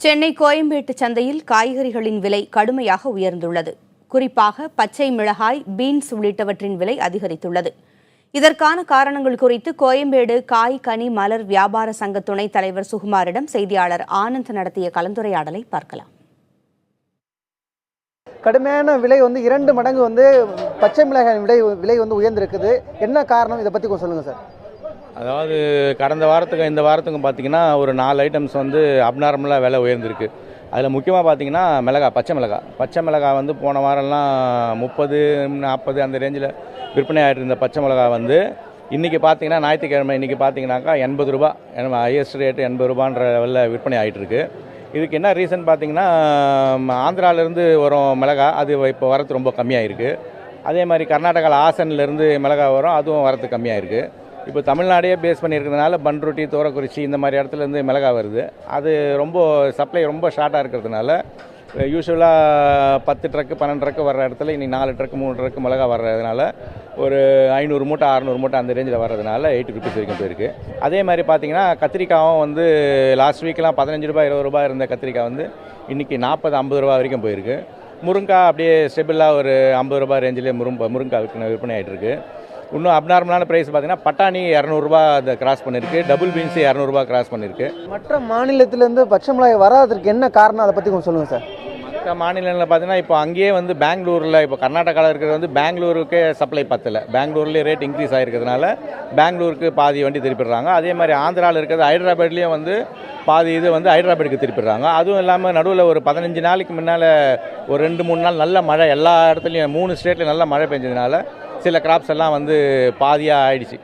சென்னை கோயம்பேட்டு சந்தையில் காய்கறிகளின் விலை கடுமையாக உயர்ந்துள்ளது. குறிப்பாக பச்சை மிளகாய், பீன்ஸ் உள்ளிட்டவற்றின் விலை அதிகரித்துள்ளது. இதற்கான காரணங்கள் குறித்து கோயம்பேடு காய் கனி மலர் வியாபார சங்க துணைத் தலைவர் சுகுமாரிடம் செய்தியாளர் ஆனந்த் நடத்திய கலந்துரையாடலை பார்க்கலாம். கடுமையான விலை 2 மடங்கு பச்சை மிளகாய் விலை உயர்ந்திருக்குது. என்ன காரணம், இதை பற்றி சொல்லுங்க சார். அதாவது கடந்த வாரத்துக்கும் இந்த வாரத்துக்கும் பார்த்தீங்கன்னா ஒரு 4 ஐட்டம்ஸ் அப்நார்மலாக விலை உயர்ந்திருக்கு. அதில் முக்கியமாக பார்த்தீங்கன்னா பச்சை மிளகாய் போன வாரம்லாம் 30, 40 அந்த ரேஞ்சில் விற்பனை ஆகிட்டு இருந்த பச்சை மிளகாய் இன்றைக்கி பார்த்தீங்கன்னா ஞாயிற்றுக்கிழமை இன்றைக்கி பார்த்தீங்கன்னாக்கா 80 ரூபா, ஹையஸ்ட் ரேட்டு 80 ரூபான்ற லெவலில் விற்பனை ஆகிட்டு இருக்கு. இதுக்கு என்ன ரீசன் பார்த்தீங்கன்னா, ஆந்திராவிலேருந்து வரும் மிளகாய் அது இப்போ வரத்து ரொம்ப கம்மியாக இருக்குது. அதே மாதிரி கர்நாடகாவில் ஆசன்லேருந்து மிளகாய் வரும், அதுவும் வரத்து கம்மியாக இருக்குது. இப்போ தமிழ்நாடே பேஸ் பண்ணியிருக்கிறதுனால பண்ருட்டி, தோரக்குறிச்சி இந்த மாதிரி இடத்துலேருந்து மிளகாய் வருது. அது ரொம்ப சப்ளை ரொம்ப ஷார்ட்டாக இருக்கிறதுனால யூஸ்வலாக 10 ட்ரக்கு 12 ட்ரக்கு வர்ற இடத்துல இன்னைக்கு 4 ட்ரக்கு 3 ட்ரக்கு மிளகாய் வர்றதுனால ஒரு 500 மூட்டை 600 மூட்டை அந்த ரேஞ்சில் வர்றதுனால 80 ருபீஸ் வரைக்கும் போயிருக்கு. அதே மாதிரி பார்த்தீங்கன்னா கத்திரிக்காயும் லாஸ்ட் வீக்கெலாம் 15 ரூபாய் 20 ரூபாய் இருந்த கத்திரிக்காய் இன்றைக்கி 40 50 ரூபா வரைக்கும் போயிருக்கு. முருங்காய் அப்படியே ஸ்டெபிளாக ஒரு 50 ரூபாய் ரேஞ்சிலே முருங்காய் விற்பனை ஆகிட்டு இருக்கு. இன்னும் அப்நார்மலான ப்ரைஸ் பார்த்தீங்கன்னா பட்டாணி 200 ரூபா அதை கிராஸ் பண்ணியிருக்கு, டபுள் பீன்ஸு 200 ரூபா கிராஸ் பண்ணியிருக்கு. மற்ற மாநிலத்திலேருந்து பச்சை மிளகாய் வராததுக்கு என்ன காரணம், அதை பற்றி கொஞ்சம் சொல்லுங்கள் சார். மற்ற மாநிலங்களில் பார்த்தீங்கன்னா இப்போ அங்கேயே பெங்களூரில் இப்போ கர்நாடகாவில் இருக்கிறது பெங்களூருக்கே சப்ளை பத்தலை. பெங்களூர்லேயே ரேட் இன்க்ரீஸ் ஆகிருக்கிறதுனால பெங்களூருக்கு பாதி வண்டி திருப்பிடுறாங்க. அதே மாதிரி ஆந்திராவில் இருக்கிறது ஹைதராபாத்லேயும் பாதி இது ஹைதராபாத்துக்கு திருப்பிடுறாங்க. அதுவும் இல்லாமல் நடுவில் ஒரு 15 நாளைக்கு முன்னால் ஒரு 2-3 நாள் நல்ல மழை எல்லா இடத்துலையும் 3 ஸ்டேட்லையும் நல்ல மழை பெஞ்சதுனால சில கிராப்ஸ் எல்லாம் பாதியாக ஆயிடுச்சு.